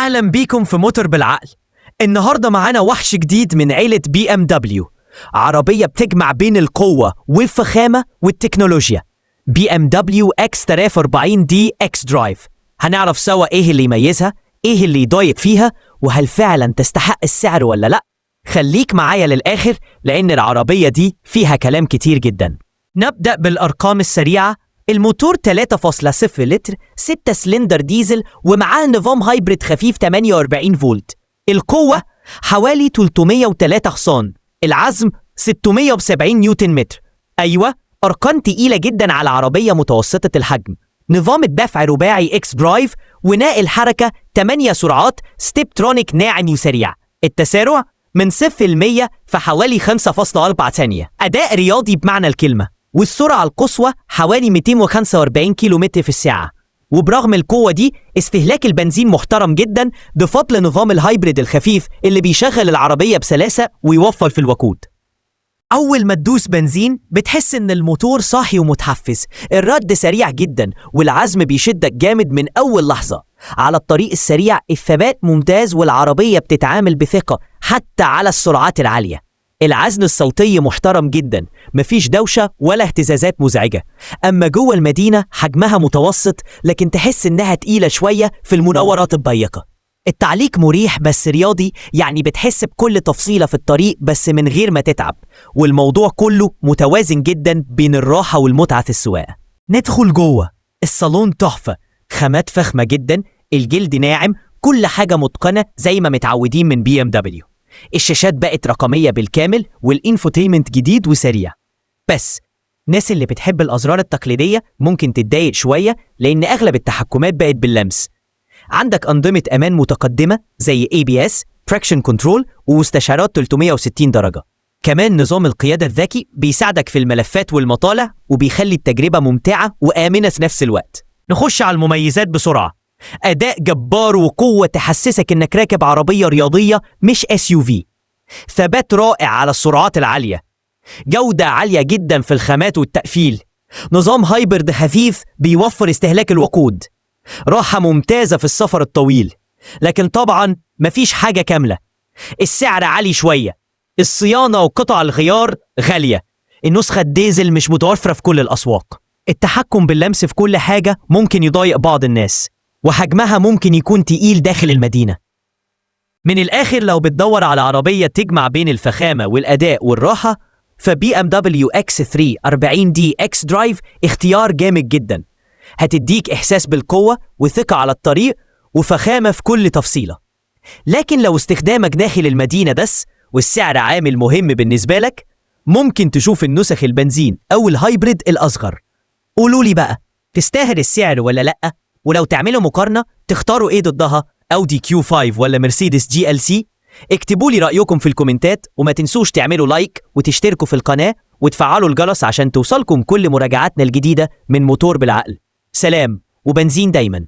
أهلا بيكم في موتور بالعقل. النهاردة معانا وحش جديد من عيلة BMW، عربية بتجمع بين القوة والفخامة والتكنولوجيا. BMW X340D X Drive. هنعرف سوا ايه اللي يميزها، ايه اللي يضايق فيها، وهل فعلا تستحق السعر ولا لأ. خليك معايا للآخر لأن العربية دي فيها كلام كتير جدا. نبدأ بالأرقام السريعة. الموتور 3.0 لتر 6 سلندر ديزل ومعاه نظام هايبريد خفيف 48 فولت. القوة حوالي 303 حصان. العزم 670 نيوتن متر. أيوة، أرقام تقيلة جدا على عربية متوسطة الحجم. نظام الدفع رباعي اكس درايف وناقل حركة 8 سرعات ستيبترونيك ناعم وسريع. التسارع من 0 ل 100 في حوالي 5.4 ثانية. أداء رياضي بمعنى الكلمة، والسرعة القصوى حوالي 245 كيلومتر في الساعة. وبرغم القوة دي استهلاك البنزين محترم جدا بفضل نظام الهايبريد الخفيف اللي بيشغل العربية بسلاسة ويوفر في الوقود. أول ما تدوس بنزين بتحس إن الموتور صاحي ومتحفز، الرد سريع جدا والعزم بيشدك جامد من أول لحظة. على الطريق السريع الثبات ممتاز والعربية بتتعامل بثقة حتى على السرعات العالية. العزل الصوتي محترم جدا، مفيش دوشة ولا اهتزازات مزعجة. أما جوه المدينة حجمها متوسط لكن تحس إنها تقيلة شوية في المناورات الضيقة. التعليق مريح بس رياضي، يعني بتحس بكل تفصيلة في الطريق بس من غير ما تتعب، والموضوع كله متوازن جدا بين الراحة والمتعة في السواقة. ندخل جوه. الصالون تحفة، خامات فخمة جدا، الجلد ناعم، كل حاجة متقنة زي ما متعودين من BMW. الشاشات بقت رقمية بالكامل والإنفوتيمنت جديد وسريع. بس الناس اللي بتحب الأزرار التقليدية ممكن تتضايق شوية لأن أغلب التحكمات بقت باللمس. عندك أنظمة أمان متقدمة زي ABS Traction Control ومستشعرات 360 درجة. كمان نظام القيادة الذكي بيساعدك في الملفات والمطالع وبيخلي التجربة ممتعة وآمنة في نفس الوقت. نخش على المميزات بسرعة. أداء جبار وقوة تحسسك إنك راكب عربية رياضية مش SUV. ثبات رائع على السرعات العالية. جودة عالية جدا في الخامات والتقفيل. نظام هايبرد خفيف بيوفر استهلاك الوقود. راحة ممتازة في السفر الطويل، لكن طبعا مفيش حاجة كاملة. السعر عالي شوية، الصيانة وقطع الغيار غالية. النسخة الديزل مش متوفرة في كل الأسواق. التحكم باللمس في كل حاجة ممكن يضايق بعض الناس، وحجمها ممكن يكون تقيل داخل المدينة. من الآخر لو بتدور على عربية تجمع بين الفخامة والأداء والراحة، فBMW X340D X Drive اختيار جامد جدا. هتديك إحساس بالقوة وثقة على الطريق وفخامة في كل تفصيلة. لكن لو استخدامك داخل المدينة بس والسعر عامل مهم بالنسبة لك، ممكن تشوف النسخ البنزين أو الهايبريد الأصغر. قولولي بقى، تستاهل السعر ولا لأ؟ ولو تعملوا مقارنة تختاروا ايه ضدها، أودي Q5 ولا مرسيدس GLC؟ اكتبولي رأيكم في الكومنتات، وما تنسوش تعملوا لايك وتشتركوا في القناة وتفعلوا الجرس عشان توصلكم كل مراجعاتنا الجديدة من موتور بالعقل. سلام وبنزين دايما.